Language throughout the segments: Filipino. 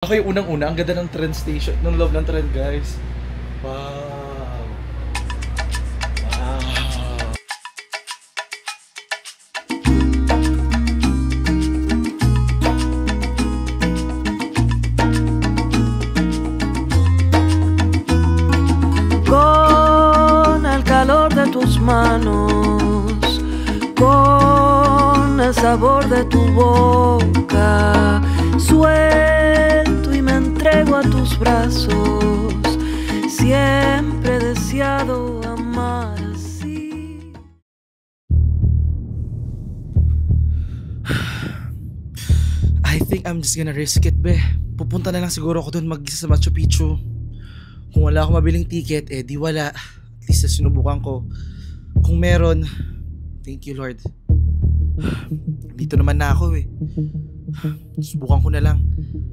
Ako yung unang-una, ang ganda ng train station, ng loob ng train, guys. Wow. Wow. Con el calor de tus manos, con el sabor de tu boca, suelto y me entrego a tus brazos, siempre he deseado amar así. I think I'm just gonna risk it, be. Pupunta na lang siguro ako doon mag-isa sa Machu Picchu. Kung wala akong mabiling ticket, eh di wala. At least sinubukan ko. Kung meron, thank you Lord. Dito naman na ako eh. Subukan ko na lang.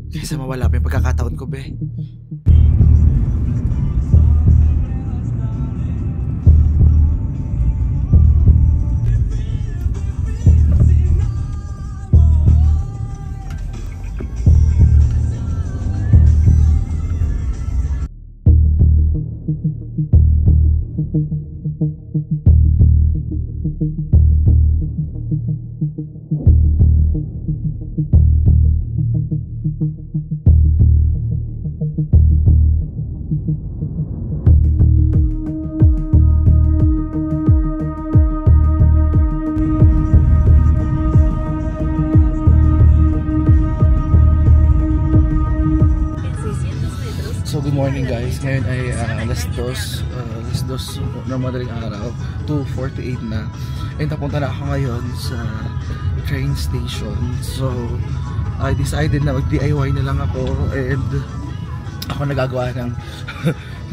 Kaysa mawala pa yung pagkakataon ko, be. So good morning guys, ngayon ay alas dos ng madaling araw, 2:48 na. And napunta na ako ngayon sa train station. So I decided na mag-DIY na lang ako and ako nagagawa ng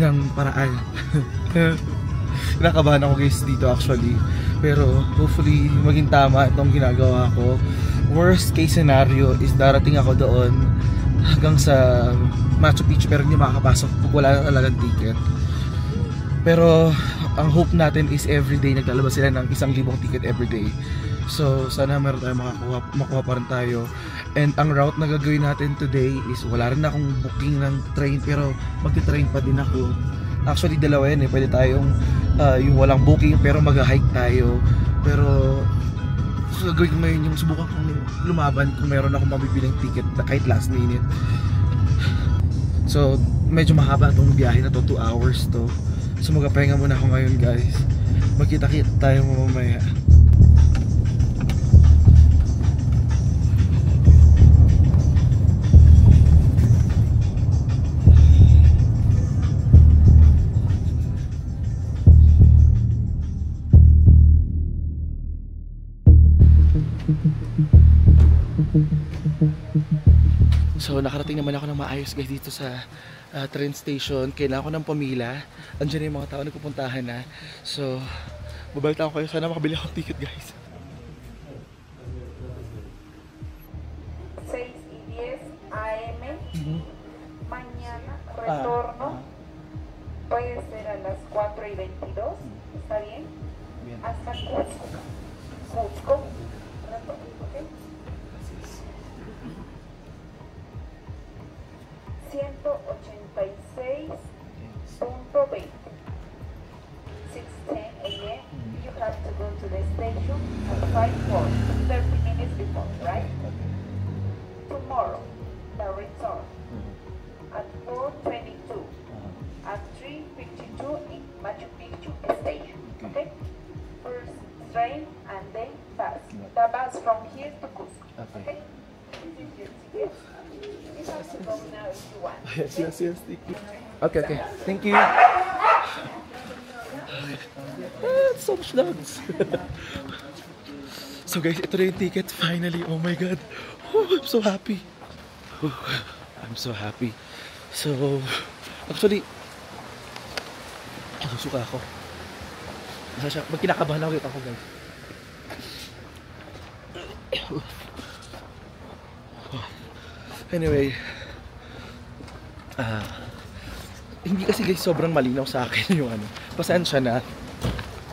ng paraan. Nakabahan ako guys dito actually, pero hopefully maging tama itong ginagawa ko. Worst case scenario is darating ako doon hanggang sa Machu Picchu pero hindi makakapasok pag wala na talagang ticket. Pero ang hope natin is everyday naglalabas sila ng 1,000 ticket everyday. So sana meron tayong makuha pa rin tayo. And ang route na gagawin natin today is wala rin akong booking ng train pero magti-train pa din ako. Actually dalawa yan eh, pwede tayong yung walang booking pero mag-hike tayo. Pero so, gagawin ko ngayon yung subukan kong lumaban kung meron akong mabibiling ticket kahit last minute. So medyo mahaba itong biyahe na to, 2 hours to. So magpapahinga muna ako ngayon guys. Magkita-kita tayo mamaya. So nakarating naman ako ng maayos guys dito sa train station. Kailangan ko ng pamila. Andiyan na yung mga tao na pupuntahan na. So babalik ako kayo. Sana makabili akong ticket guys. 6:10 AM. Mañana retorno. Puede ser a las 4:22. ¿Está bien? Bien. Hasta Cusco. Cusco. ¿Okay? 186.20. 6:10 AM. You have to go to the station at 5:40, 30 minutes before, right? Tomorrow, the return at 4:22, at 3:52 in Machu Picchu station. Okay? First train and then bus. The bus from here to Cusco. Okay? This is your ticket. You have to go now if you want. Yes. Okay. Thank you. So much dogs. So guys, ito na yung ticket finally. Oh my god. I'm so happy. I'm so happy. So actually susuka ako. Magkinakabahan ako guys. Anyway, hindi kasi guys sobrang malinaw sa akin yung ano. Pasensya na.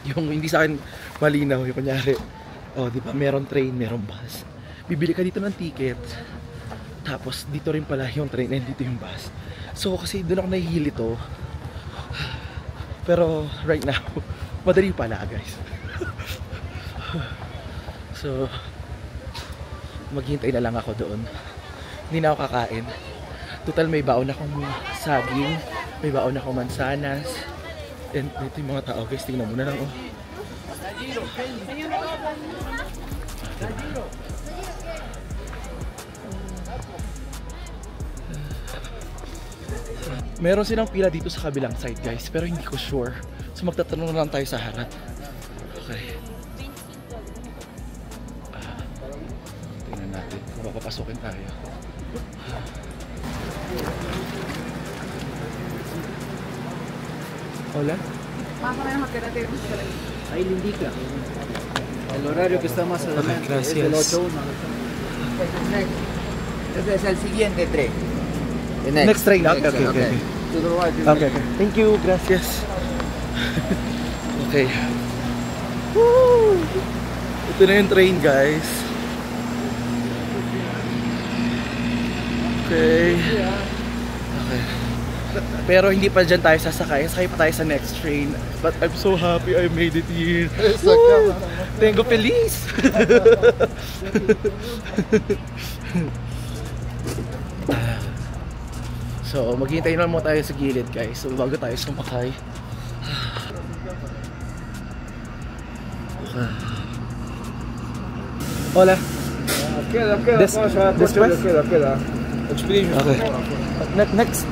Yung hindi sa akin malinaw yung kunyari. Oh, di ba? Meron train, meron bus. Bibili ka dito ng ticket. Tapos dito rin pala yung train and dito yung bus. So kasi doon ako nahihilito. Pero right now, madali pala guys. So maghihintay na lang ako doon. Hindi na ako kakain. Total may baon akong saging, may baon akong mansanas. And ito yung mga tao guys, tingnan mo na lang oh. Meron silang pila dito sa kabilang side guys, pero hindi ko sure. So magtatanong na lang tayo sa harap. Okay. Tingnan natin kung mapapasukin tayo. Hola. Más o menos a qué hora te gusta. Ahí le indica. El horario que está más adelante es el 8-1. Este es el siguiente tren. Next train. Okay. To the right. Okay. Thank you. Gracias. Okay. Woo! Ito na yung train, guys. Okay. Pero hindi pa dyan tayo sasakay. Sakay pa tayo sa next train. But I'm so happy I made it here. Woo! Tengo feliz! So, maghihintay naman muna tayo sa gilid guys. So, bago tayo sumakay. Hola. Queda. Después? Queda. Expedition. Okay. Next.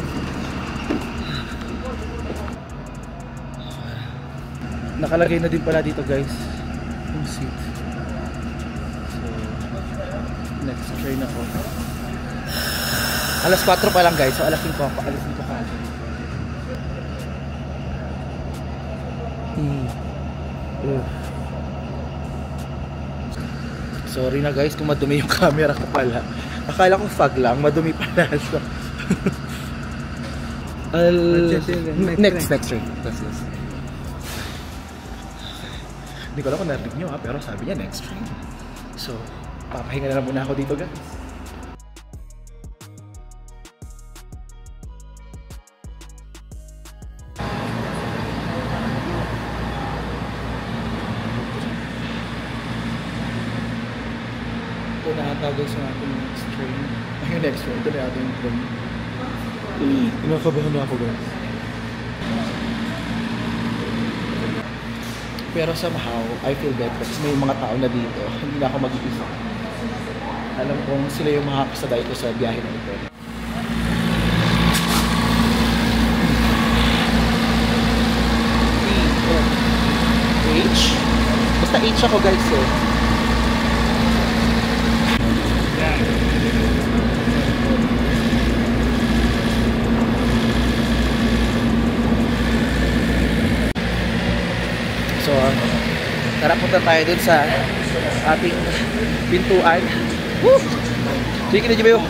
Nakalagay na din pala dito guys yung seat. So, next train ako. Alas 4 pa lang guys, so alas 5 pa. Sorry na guys kung madumi yung camera ko pala. Akala ko fog lang, madumi pala. So, next train. Hindi ko alam kung narinig nyo ha, pero sabi niya next train. So, papahinga na lang muna ako dito guys. Ito na ata guys yung ating next train. Ay, yung next train. Ito na ata yung train. Inakabahan na ako guys. Pero somehow, I feel better kasi may mga tao na dito. Hindi na ako mag-iisa. Alam kong sila yung makakasabay ko sa biyahe na ito. H? Basta H ako guys eh. So, tara punta tayo dun sa ating pintuan. Woo! Sige na Jibayo.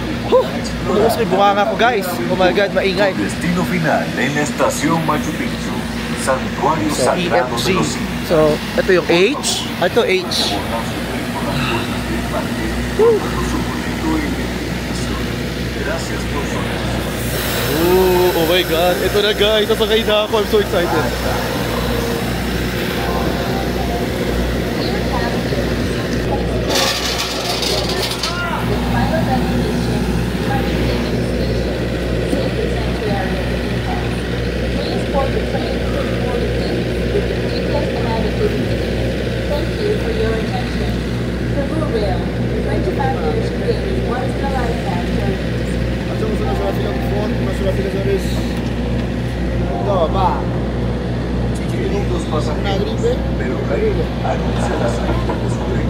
Tumus may bunganga ko guys. Oh my god, maingay. Destino final en la estación Machu Picchu, Santuario So, Sagrado EFG. de los Incas. So, ito yung H. Ito H. Gracias por su Oh my god. Ito na guys. Sasakay na ako. I'm so excited. Thank you for your attention. Peru Rail, 25 years creating once-in-a-lifetime journeys. Hacemos una suavizadores. No, va. minutos pasajeros, pero Gael anuncia la salida de su tren.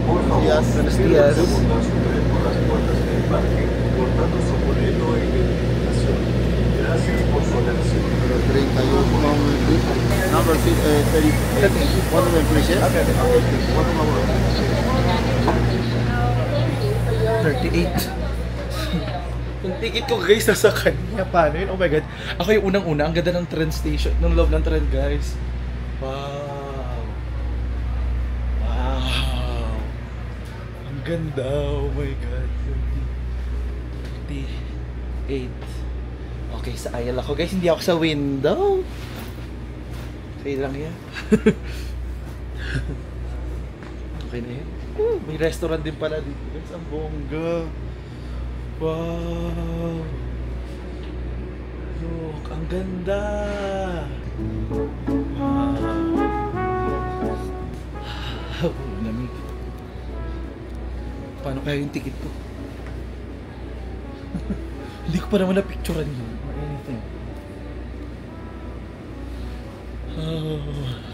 Por favor, Buenos días. montar su tren por las puertas del embarque, portando su boleto e identificación. Gracias por su atención. 31 number 30. One of them, please, yeah? Okay. One of them. 38. Yung ticket ko guys nasa kanya. Paano yun? Oh my god. Ako yung unang-una. Ang ganda ng train station. Ng loob ng train guys. Wow. Wow. Ang ganda. Oh my god. 28. Okay, sa aisle ako guys, hindi ako sa window. Okay lang yan. Okay na yan. May restaurant din pala dito guys, ang bongga. Wow. Look, ang ganda. Wow. Lamig. Paano kaya yung ticket ko? Hindi ko pa naman na-picturean yun or anything.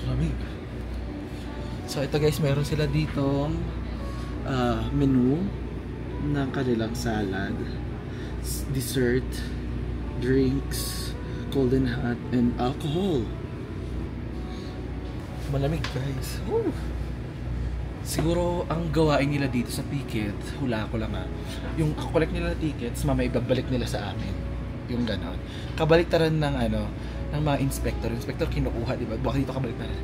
Lamig. So ito guys, meron sila dito menu ng kanilang salad, dessert, drinks, cold and hot, and alcohol. Malamig guys. Woo! Siguro ang gawain nila dito sa ticket, hula ko lang yung collect nila na tickets, mamaya ibabalik nila sa amin. Yung ganon. Kabaliktaran ng ng mga inspector. Inspector kinukuha, di ba? Baka dito kabaliktaran.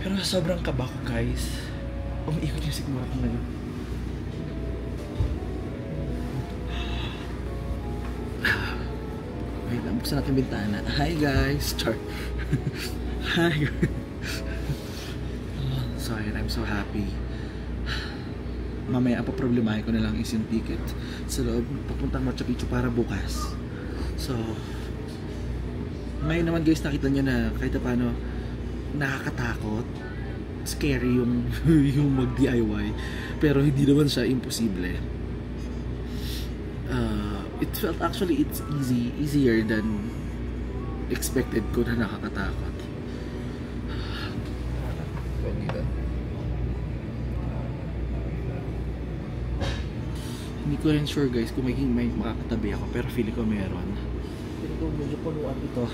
Pero sobrang kaba ko guys. Umiikot yung siguro ako ngayon. Wait lang, buksan natin bintana. Hi guys! Char. Hi guys! So ayan, I'm so happy. Mamaya ang paproblemahin ko na lang is yung ticket sa loob papuntang Machu Picchu para bukas. So ngayon naman guys, nakita nyo na kahit paano nakakatakot, scary yung yung mag DIY, pero hindi naman siya imposible. It felt actually it's easier than expected ko na nakakatakot. Hindi ko rin sure guys kung may makakatabi ako, pero feeling ko meron. Feeling ko medyo punuan ito.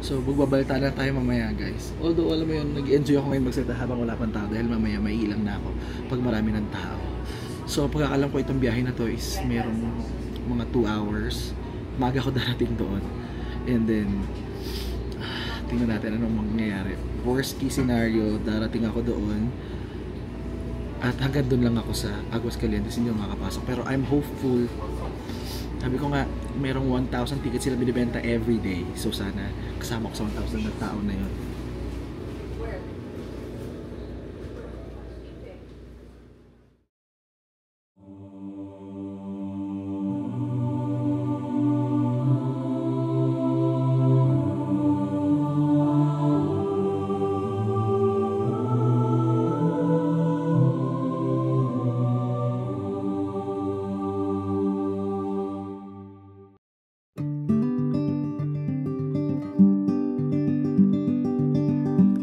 So magbabalita na tayo mamaya guys. Although alam mo yun, nag-enjoy ako ngayon magsalita habang wala pang tao dahil mamaya may ilang na ako pag marami ng tao. So pagkakalam ko itong biyahe na to is merong mga 2 hours. Maga ko darating doon. And then tingnan natin anong mangyayari. Worst case scenario, darating ako doon at hanggang doon lang ako sa Aguascalientes, hindi ako makakapasok. Pero I'm hopeful. Sabi ko nga, merong 1,000 tickets sila binibenta every day. So sana kasama ko sa 1,000 na tao na yun.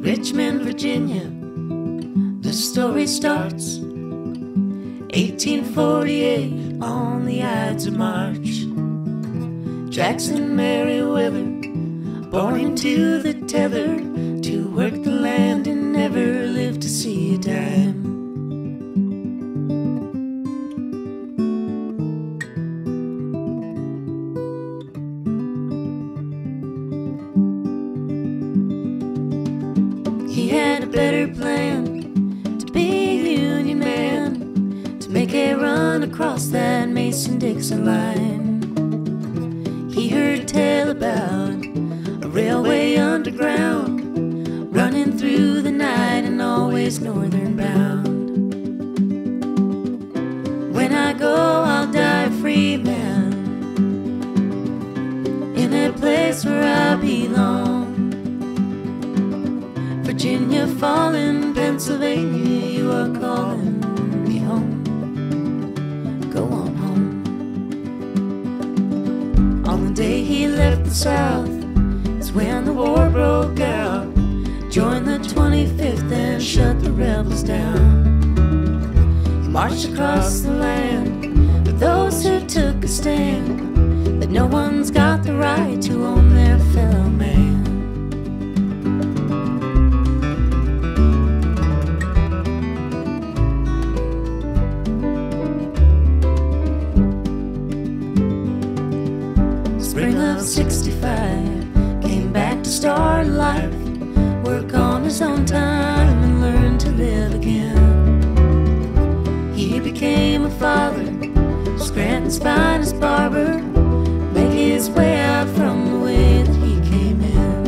Richmond, Virginia, the story starts 1848 on the Ides of March. Jackson Meriwether, born into the tether, to work the land and never live to see a dime. He had a better plan, to be a Union man, to make a run across that Mason-Dixon line. He heard tell about a railway underground, running through the night and always northern bound. When I go, I'll die a free man, in a place where I belong. Virginia falling, Pennsylvania, you are calling me home. Go on home. On the day he left the South, it's when the war broke out. Joined the 25th and shut the rebels down. He marched across the land with those who took a stand, that no one's got the right to own their fellow man. Spring of 65, came back to start life, work on his own time and learn to live again. He became a father, Scranton his finest barber make his way out from the way that he came in.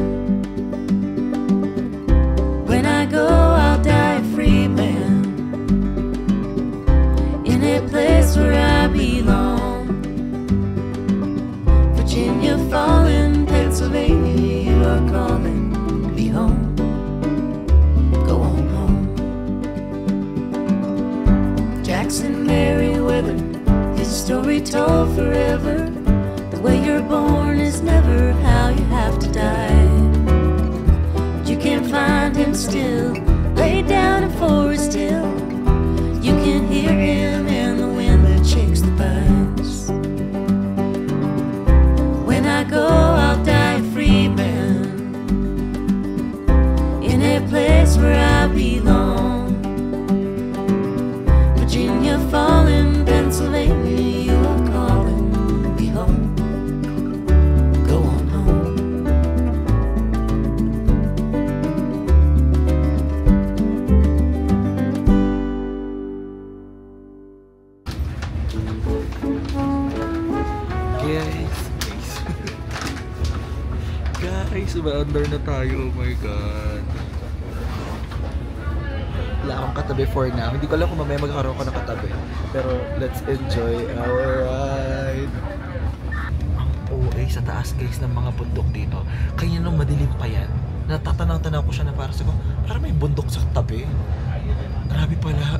When I go, I'll die a free man in a place where I belong. Virginia Falls, Pennsylvania, you are calling me home. Go on home. Jackson Merriweather, his story told forever. The way you're born is never how you have to die. You can find him still, laid down in Forest Hill. You can hear him in the wind that shakes the pines. When I go, I'll die a free man in a place where I belong. Virginia Falls, Pennsylvania, you are calling me home. Go on home. Guys, under na tayo. Oh my God. Wala akong katabi for now. Hindi ko alam kung mamaya magkakaroon ko ng katabi. Pero let's enjoy our ride. Ang OA sa taas guys ng mga bundok dito. Kaya nung madilim pa yan, natatanaw-tanaw ko siya na para may bundok sa tabi. Grabe pala.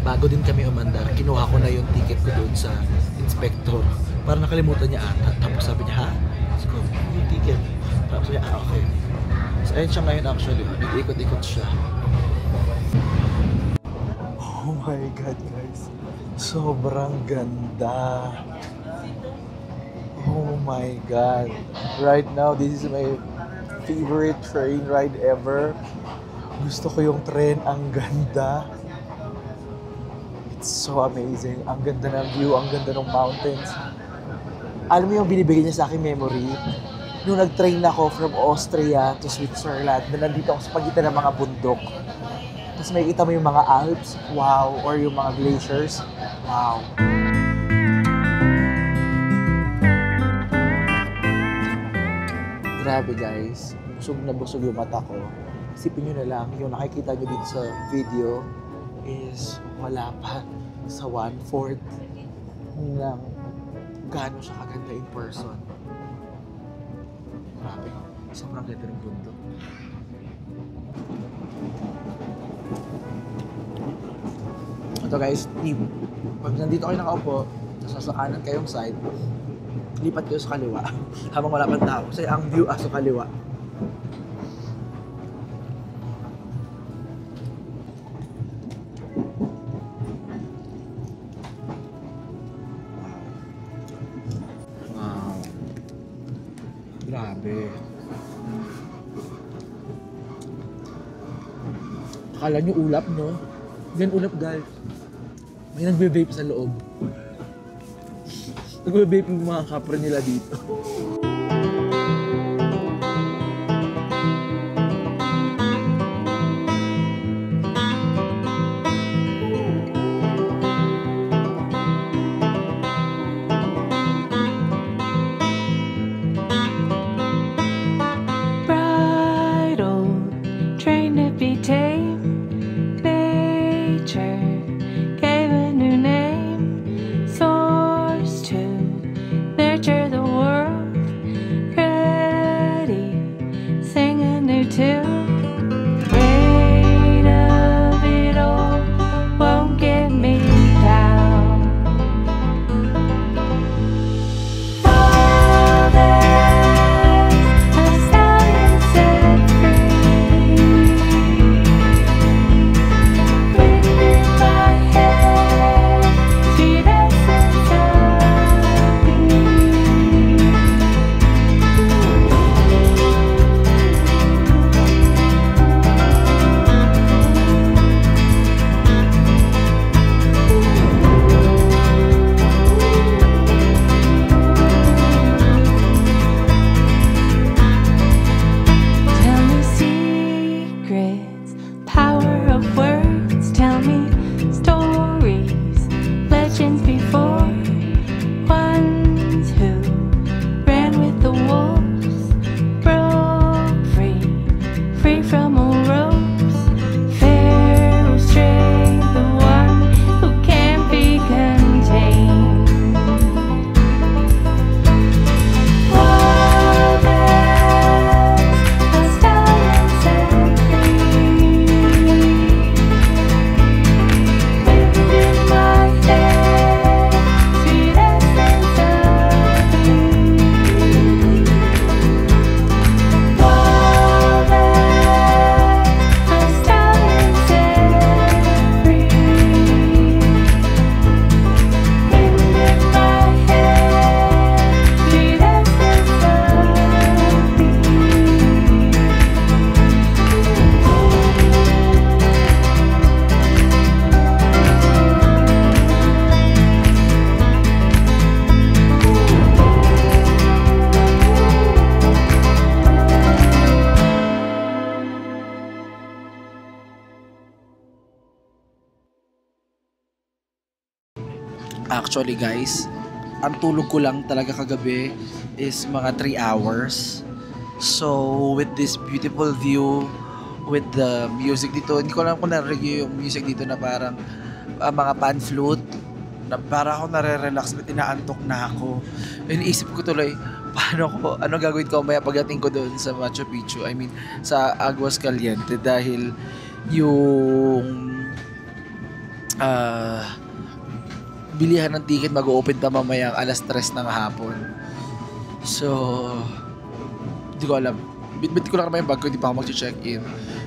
Bago din kami umandar, kinuha ko na yung ticket ko doon sa inspector. Para nakalimutan niya ata. Tapos sabi niya, ha? Let's go, yung ticket. Tapos sabi niya, okay. So ayun siya ngayon actually. Nag-ikot-ikot siya. Oh my God guys. Sobrang ganda. Oh my God. Right now, this is my favorite train ride ever. Gusto ko yung train. Ang ganda. It's so amazing. Ang ganda ng view. Ang ganda ng mountains. Alam mo yung binibigay niya sa akin memory? Nung nag-train ako from Austria to Switzerland, na nandito ako sa pagitan ng mga bundok. Tapos makikita mo yung mga Alps, wow, or yung mga glaciers, wow. Grabe guys, busog na busog yung mata ko. Isipin nyo na lang, yung nakikita nyo dito sa video is wala pa sa 1/4 ng gaano siya kaganda in person. Grabe, sobrang ganda ng bundok. Ito guys, tip. Pag nandito kayo nakaupo, sa kanan kayong side, lipat kayo sa kaliwa habang wala pang tao. Kasi ang view sa kaliwa. Wow. Grabe. Akala nyo ulap, no? Yan ulap guys. May nagbe-vape sa loob. Nagbe-vape yung mga kapre nila dito. Bright old train to be tamed. Nature gave a new name. Source to nurture the world. Actually guys, ang tulog ko lang talaga kagabi is mga 3 hours. So with this beautiful view, with the music dito, hindi ko alam kung narinig yung music dito na parang mga pan flute, na para ako nare-relax, na tinaantok na ako. Iniisip ko tuloy, ano gagawin ko maya pagdating ko doon sa Machu Picchu, I mean sa Aguas Calientes, dahil yung bilihan ng ticket mag-open na mamaya alas 3 ng hapon. So hindi ko alam, bit ko lang naman yung bag ko, hindi pa ako mag-check-in.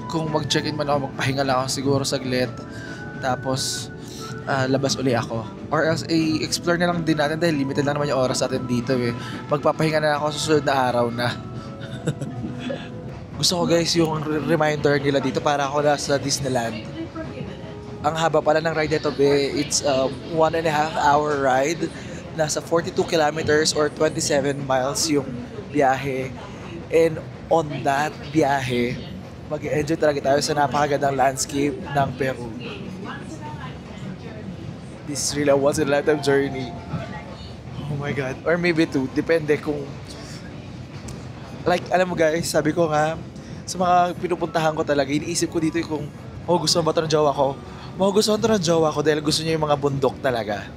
Kung mag-check-in man ako, magpahinga lang ako siguro saglit, tapos labas uli ako, or else explore na lang din natin dahil limited lang naman yung oras natin dito eh. Magpapahinga na ako sa susunod na araw na. Gusto ko guys yung reminder nila dito para ako nasa Disneyland. Ang haba pala ng ride nito be, it's 1.5 hour ride, nasa 42 kilometers or 27 miles yung biyahe, and on that biyahe mag-enjoy talaga tayo sa napakagandang landscape ng Peru. This is really a once in a lifetime journey. Oh my God. Or maybe 2. Depende kung... Like, alam mo guys, sabi ko nga, sa mga pinupuntahan ko talaga, iniisip ko dito kung, gusto mo ba ito ng jowa ko? Gusto mo ito ng jowa ko dahil gusto niya yung mga bundok talaga.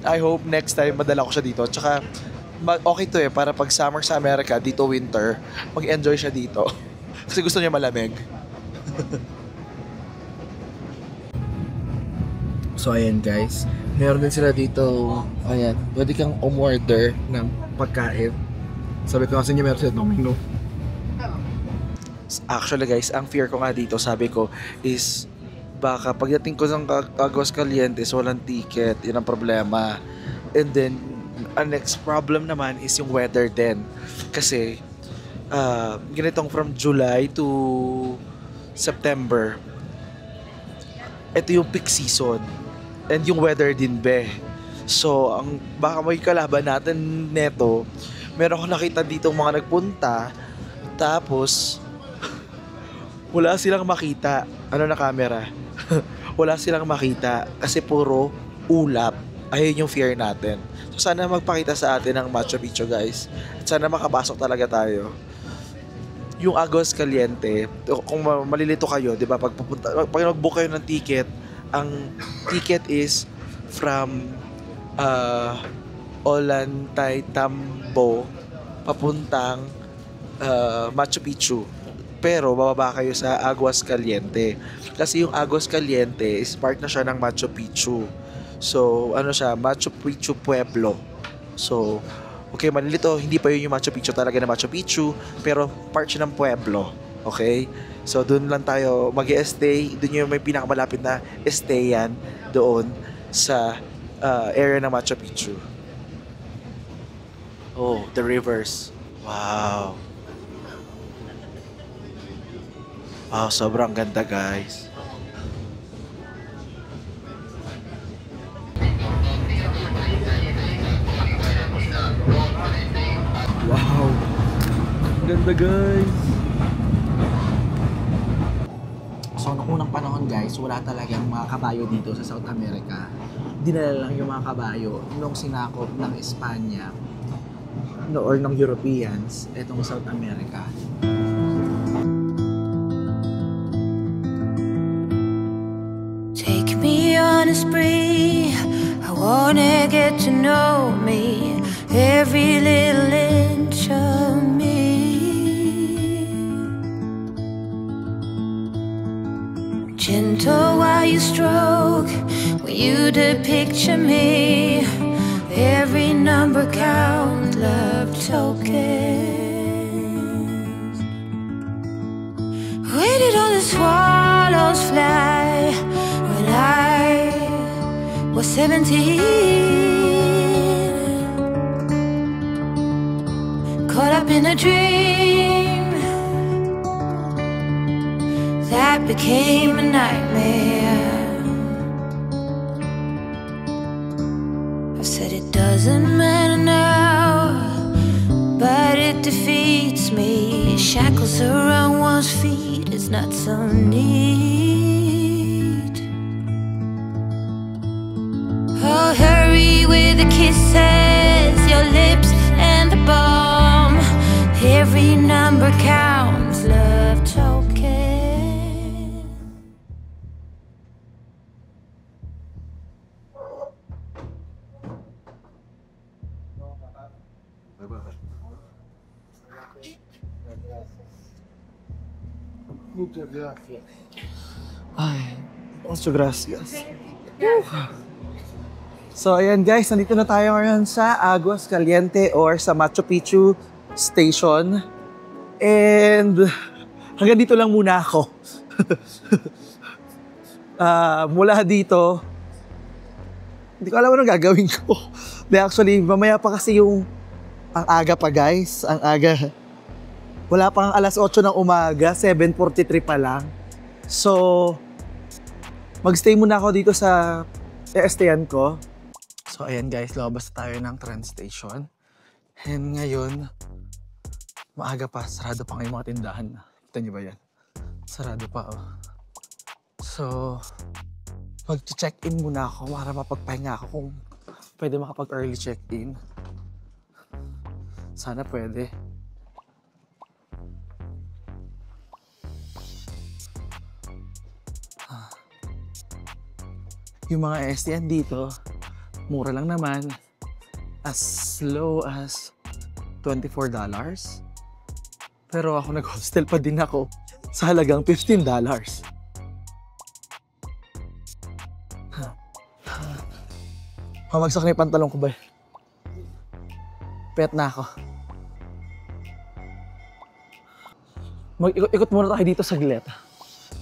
I hope next time madala ko siya dito. Tsaka, okay to para pag summer sa Amerika, dito winter, mag-enjoy siya dito. Kasi gusto niya malamig. So ayan guys, meron din sila dito, ayan, pwede kang umorder ng pagkain. Sabi ko kasi niya meron sila menu. Actually guys, ang fear ko nga dito, sabi ko, is baka pagdating ko ng Aguas Calientes, walang ticket, yun ang problema. And then, ang next problem naman is yung weather din. Kasi, ganitong from July to September, ito yung peak season and yung weather din be. So ang baka may kalaban natin neto, meron akong nakita dito mga nagpunta tapos wala silang makita na camera. Wala silang makita kasi puro ulap. Ayun yung fear natin. So sana magpakita sa atin ng Machu Picchu guys, at sana makapasok talaga tayo. Yung Aguas Calientes, kung malilito kayo, 'di ba, pag nag-book kayo ng ticket, ang ticket is from Ollantaytambo papuntang Machu Picchu. Pero bababa kayo sa Aguas Calientes. Kasi yung Aguas Calientes is part na siya ng Machu Picchu. So, siya, Machu Picchu Pueblo. So, okay, malilito, hindi pa yun yung Machu Picchu talaga na Machu Picchu, pero part siya ng pueblo. Okay? So, doon lang tayo mag-stay. Doon yung may pinakamalapit na stayan doon sa area ng Machu Picchu. Oh, the rivers. Wow. Wow, sobrang ganda guys. Wow! Ganda guys! So, noong unang panahon guys, wala talagang mga kabayo dito sa South America. Dinala lang yung mga kabayo nung sinakop ng Espanya or ng Europeans etong South America. Take me on a spree, I wanna get to know me, every little inch of me. Gentle while you stroke, when you picture me, every number count, love tokens. Where did all the swallows fly when I was 17? Caught up in a dream that became a nightmare. I've said it doesn't matter now, but it defeats me. Shackles around one's feet, it's not so neat. Oh, hurry with the kisses, your lips and the balm. Every number counts, love choking. Ay, muchas gracias. So ayan guys, nandito na tayo ngayon sa Aguas Caliente or sa Machu Picchu Station. And hanggang dito lang muna ako. Mula dito, hindi ko alam ano gagawin ko. Actually, mamaya pa kasi ang aga pa guys, ang aga. Wala pang alas 8 ng umaga, 7:43 pa lang. So, magstay muna ako dito sa stay-an ko. So, ayan guys, lumabas tayo ng train station. And ngayon, maaga pa, sarado pa ngayon mga tindahan. Kita niyo ba yan? Sarado pa, oh. So, mag-check-in muna ako para mapagpahinga ako kung pwede makapag-early check-in. Sana pwede. Yung mga STN dito, mura lang naman. As low as $24. Pero ako nag-hostel pa din ako sa halagang $15. Mamagsak na yung pantalon ko ba? Pet na ako. Mag-ikot muna tayo dito saglit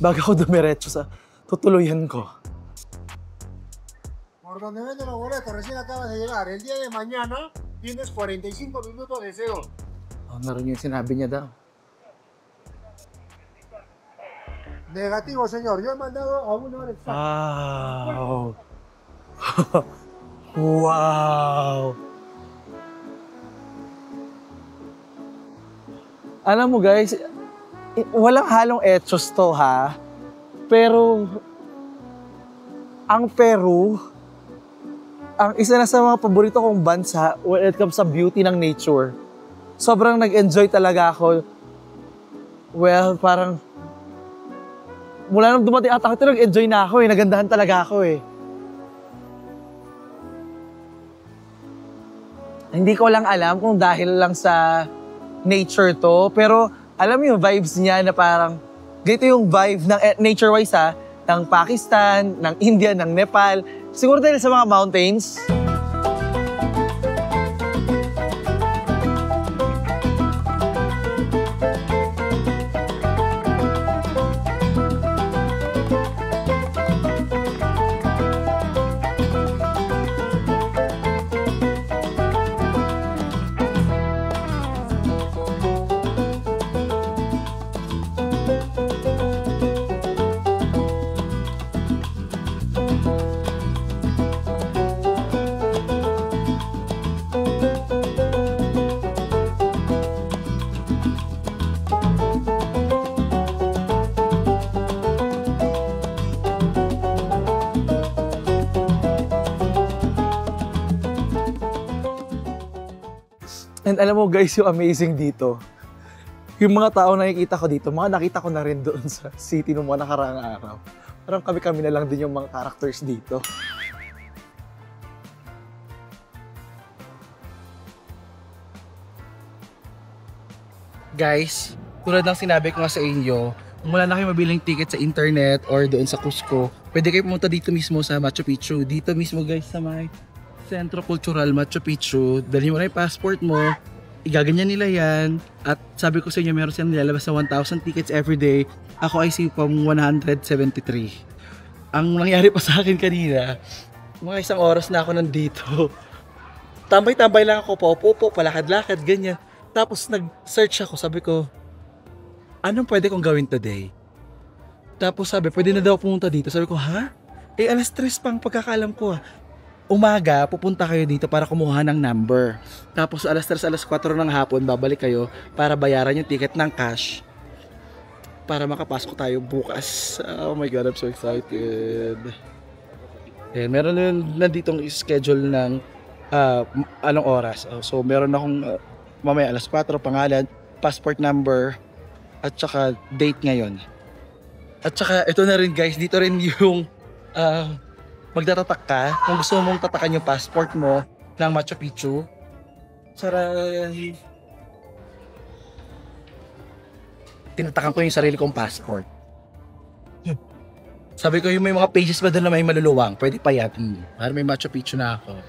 bago ako dumiretso sa tutuluyan ko. Por donde venden los boletos, recién acabas de llegar. El día de mañana tienes 45 minutos de SEO. Oh, naroon yung sinabi niya daw. Negativo, señor. Yo he mandado a 1 hora exacta. Wow! Wow! Alam mo guys, walang halong etchos to ha. Pero ang Peru, ang isa na sa mga paborito kong bansa when it comes sa beauty ng nature. Sobrang nag-enjoy talaga ako. Well, parang mula nung dumating at ako, nag-enjoy na ako eh. Nagandahan talaga ako eh. Hindi ko lang alam kung dahil lang sa nature to, pero alam mo yung vibes niya na parang ganito yung vibe ng nature-wise ha, ng Pakistan, ng India, ng Nepal. Siguro dahil sa mga mountains. And alam mo guys, yung amazing dito, yung mga tao na nakikita ko dito, mga nakita ko na rin doon sa city noong mga nakaraang araw. Parang kami-kami na lang din yung mga characters dito. Guys, tulad ng sinabi ko nga sa inyo, kung wala na kayo mabiling ticket sa internet or doon sa Cusco, pwede kayo pumunta dito mismo sa Machu Picchu. Dito mismo guys sa may Centro Cultural Machu Picchu. Dalhin mo na yung passport mo, igaganyan nila yan. At sabi ko sa inyo, meron silang nilalabas na 1,000 tickets everyday. Ako ay sipang 173. Ang nangyari pa sa akin kanina, mga 1 oras na ako nandito. Tambay-tambay lang ako, paupo-upo, palakad-lakad, ganyan. Tapos nag-search ako, sabi ko, anong pwede kong gawin today? Tapos sabi, pwede na daw pumunta dito. Sabi ko, ha? Eh, alas 3 pang pagkakalam ko ha. Umaga, pupunta kayo dito para kumuha ng number. Tapos alas 3, alas 4 ng hapon, babalik kayo para bayaran yung ticket ng cash. para makapasok tayo bukas. Oh my God, I'm so excited. Ayan, meron nanditong schedule ng anong oras. So meron akong mamaya alas 4, pangalan, passport number, at saka date ngayon. At saka ito na rin guys, dito rin yung magdatatak ka kung gusto mong tatakan yung passport mo ng Machu Picchu. Saray. Tinatakan ko yung sarili kong passport. Sabi ko yung may mga pages ba doon na may maluluwang, pwede pa yan. Para may Machu Picchu na ako.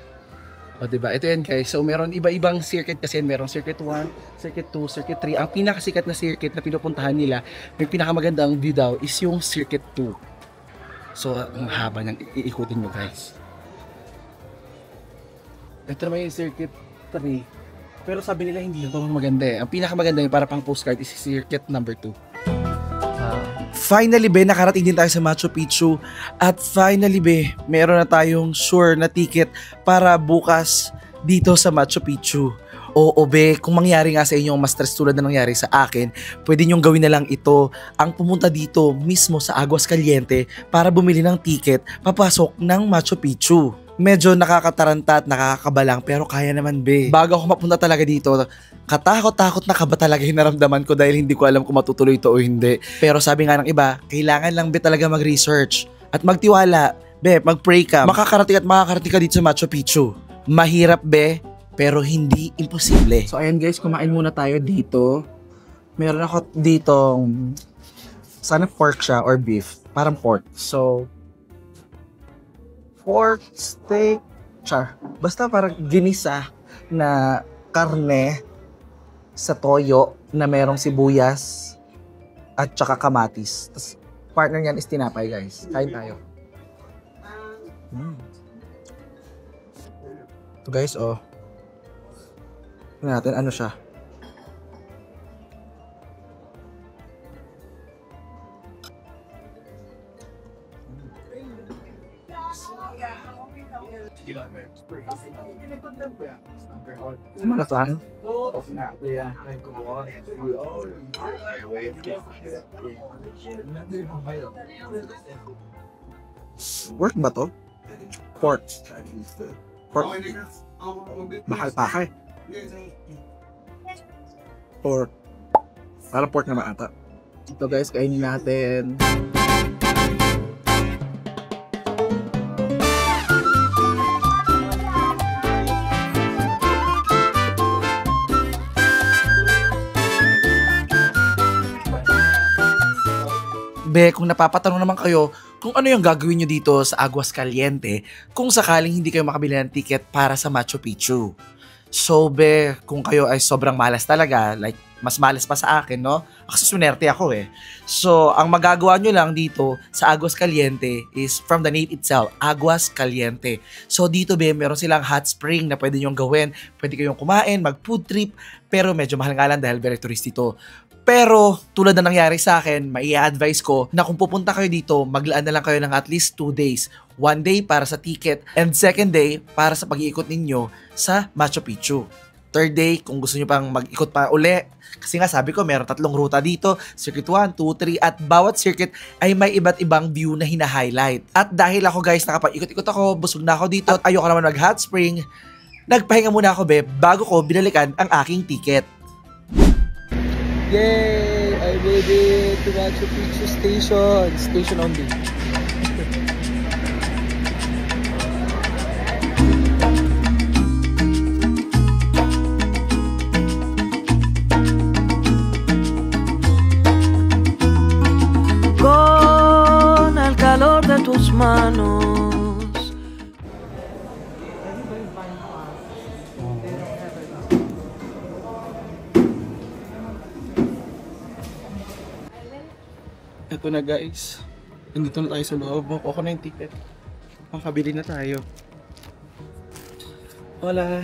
O diba? Ito yan guys. So meron iba-ibang circuit kasi merong circuit 1, circuit 2, circuit 3. Ang pinakasikat na circuit na pinupuntahan nila, may pinakamagandang view daw is yung circuit 2. So ang haba niyang iikutin nyo guys. Ito naman yung circuit 3. Pero sabi nila hindi ito maganda eh. Ang pinakamaganda yung para pang postcard is circuit number 2. Finally be, nakarating din tayo sa Machu Picchu. At finally be, meron na tayong sure na ticket para bukas dito sa Machu Picchu. Oo be, kung mangyari nga sa inyo ang mas stress tulad na nangyari sa akin, pwede nyong gawin na lang ito, ang pumunta dito mismo sa Aguas Caliente para bumili ng ticket papasok ng Machu Picchu. Medyo nakakataranta at nakakabalang pero kaya naman be. Bago ako mapunta talaga dito, katakot-takot na kaba talaga yung naramdaman ko dahil hindi ko alam kung matutuloy ito o hindi. Pero sabi nga ng iba, kailangan lang be talaga mag-research at magtiwala. Be, mag-pray ka. Makakarating at makakarating ka dito sa Machu Picchu. Mahirap be, pero hindi imposible. So ayan guys, kumain muna tayo dito. Meron ako ditong sana pork siya or beef. Parang pork. So pork steak, char. Basta parang ginisa na karne sa toyo na merong sibuyas at saka kamatis. Tapos partner niyan is tinapay guys. Kain tayo. Ito guys, oh. Tingnan natin ano siya. Malasahan? Work ba to? Pork. Pork. Mahal pa kay. Pork. Parang pork na maata. Ito guys, kainin natin. Be, kung napapatanong naman kayo kung ano yung gagawin nyo dito sa Aguas Caliente kung sakaling hindi kayo makabili ng ticket para sa Machu Picchu. So be, kung kayo ay sobrang malas talaga, like mas malas pa sa akin, no? Kasi sunerte ako eh. So, ang magagawa nyo lang dito sa Aguas Caliente is from the name itself, Aguas Caliente. So, dito be, meron silang hot spring na pwede nyong gawin. Pwede kayong kumain, mag-food trip, pero medyo mahal nga lang dahil very tourist ito. Pero tulad na nangyari sa akin, mai-advise ko na kung pupunta kayo dito, maglaan na lang kayo ng at least 2 days. 1 day para sa ticket and 2nd day para sa pag-iikot ninyo sa Machu Picchu. 3rd day, kung gusto nyo pang mag-ikot pa uli. Kasi nga sabi ko, meron 3 ruta dito. Circuit 1, 2, 3 at bawat circuit ay may iba't ibang view na hina-highlight. At dahil ako guys, nakapag-ikot-ikot ako, busog na ako dito at ayoko naman mag-hot spring, nagpahinga muna ako be bago ko binalikan ang aking ticket. Yay! I made it to Machu Picchu Station. Station only. Con el calor de tus manos. Ito na guys, nandito na tayo sa loob. Ako na yung ticket. Makabili na tayo. Hola.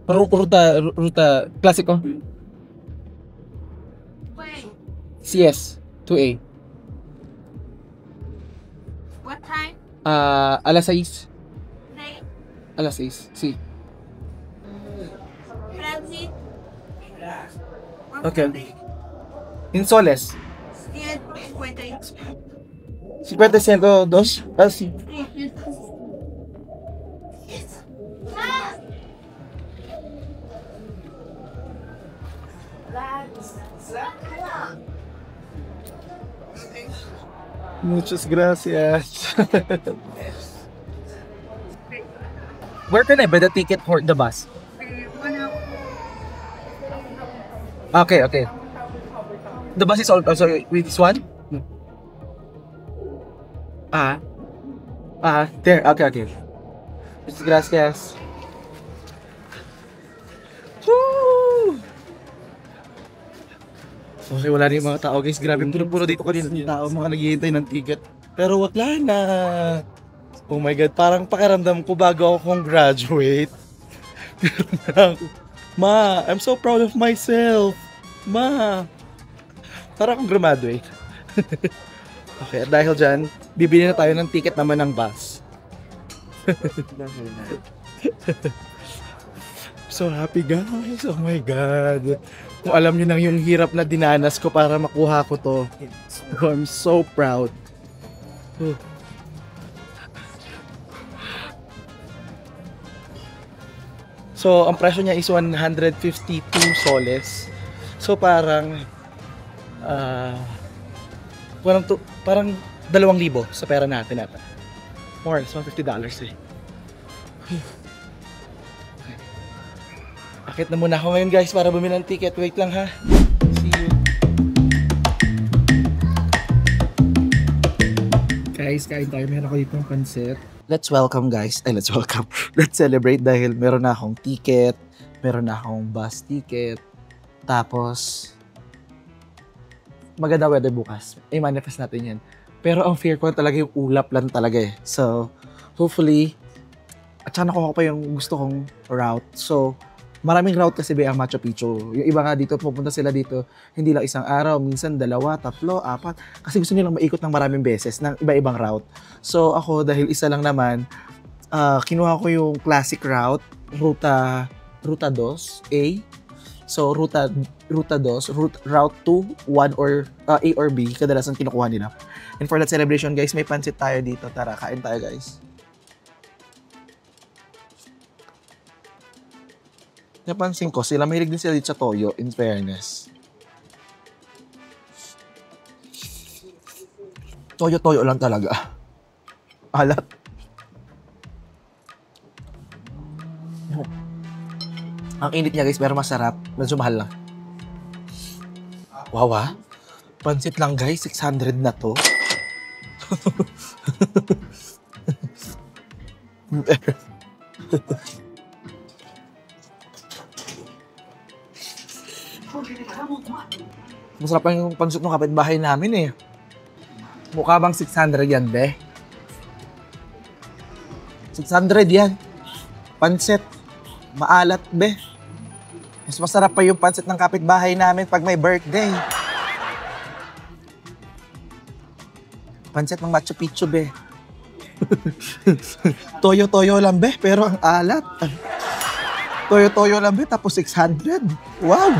Ruta klasiko. CS, 2A. What time? Alas 6. Night. Alas 6, sí. Transit. Okay. In soles. 158. 50, 102. Ah, sí. Muchas gracias. Where can I buy the ticket for the bus? Okay, okay. The bus is also with this one? There. Okay, okay. Muchas gracias. Woo! Okay, wala rin yung mga tao guys. Grabe, puro dito kanina yung tao, mga naghihintay ng ticket. Pero wala na. Oh my God, parang pakiramdam ko bago ako graduate. Ma, I'm so proud of myself. Ma, parang akong graduate. Okay, at dahil dyan, bibili na tayo ng ticket naman ng bus. So happy guys, oh my God. Kung alam niyo nang yung hirap na dinanas ko para makuha ko to. So, I'm so proud. So, ang presyo niya is 152 soles. So, parang parang 2,000 sa pera natin ata. More, it's $150 eh. Akit na muna ako ngayon guys para bumili ng ticket. Wait lang ha. See you. Guys, kain tayo. Meron ko dito ng pansit. Let's welcome guys. Let's welcome. Let's celebrate dahil meron na akong ticket. Meron na akong bus ticket. Tapos, maganda weather bukas. I-manifest natin yan. Pero ang fear ko talaga yung ulap lang talaga eh. So, hopefully, at saka nakuha ko pa yung gusto kong route. So, maraming route kasi ba ang Machu Picchu. Yung iba nga dito, pupunta sila dito, hindi lang isang araw, minsan 2, 3, 4. Kasi gusto nilang maikot ng maraming beses ng iba-ibang route. So, ako, dahil isa lang naman, kinuha ko yung classic route, Ruta 2A. So, Ruta 2, Route 2, 1 or A or B, kadalasan kinukuha nila. And for that celebration, guys, may pansit tayo dito. Tara, kain tayo, guys. Napansin ko, sila mahilig din sila dito sa toyo, in fairness. Toyo-toyo lang talaga. Alat. Ang init niya guys, pero masarap. Medyo mahal lang. Wow ah. Pansit lang guys, 600 na to. Masarap lang yung pansit ng kapitbahay namin eh. Mukha bang 600 yan, be? 600 yan. Pansit. Maalat, be. Mas masarap pa yung pansit ng kapitbahay namin pag may birthday. Pansit ng Machu Picchu, be. Toyo-toyo lang, be, pero ang alat. Toyo-toyo lang, be, tapos 600. Wow!